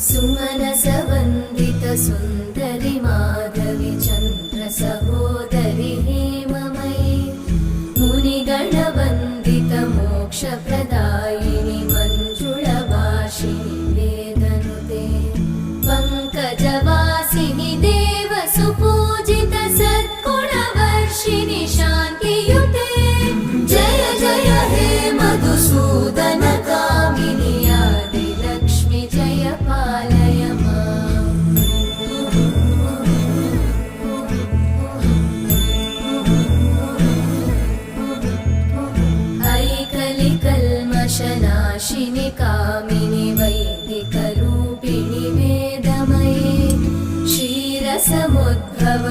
सुमनसवन्दित सुन्दरि माधवि चन्द्र सहोदरि हेममयि मुनिगणवन्दित मोक्षप्रदायिनि मञ्जुळभाषिणि वेदनुते पङ्कजवासिनि देवसुपूजित सद्गुणवर्षिणि शान्तियुते जय जय हे मधुसूदन कामिनि आदिलक्ष्मि जय पालय माम्। ऐकलिकल्मषनाशिनि कामिनि वैदिकरूपिणि वेदमये क्षीरसमुद्भव